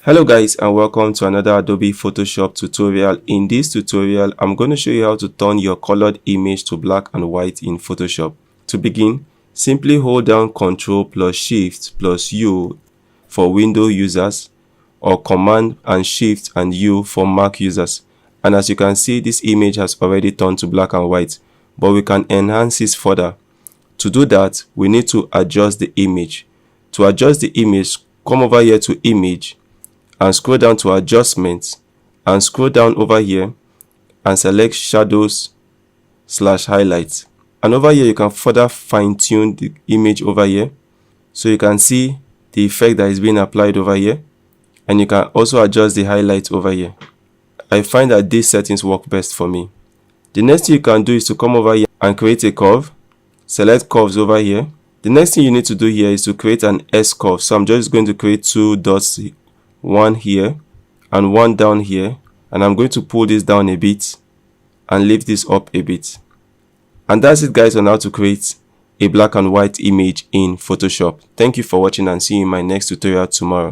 Hello guys, and welcome to another Adobe Photoshop tutorial. In this tutorial, I'm going to show you how to turn your colored image to black and white in Photoshop. To begin, simply hold down Ctrl plus Shift plus U for Windows users, or Command and Shift and U for Mac users. And as you can see, this image has already turned to black and white, but we can enhance this further. To do that, we need to adjust the image. To adjust the image, come over here to Image and scroll down to Adjustments and scroll down over here and select Shadows / Highlights. And over here you can further fine-tune the image over here, so you can see the effect that is being applied over here, and you can also adjust the highlights over here. I find that these settings work best for me. The next thing you can do is to come over here and create a curve. Select curves over here. The next thing you need to do here is to create an S curve. So I'm just going to create two dots, one here and one down here, and I'm going to pull this down a bit and lift this up a bit. And that's it guys on how to create a black and white image in Photoshop. Thank you for watching and see you in my next tutorial tomorrow.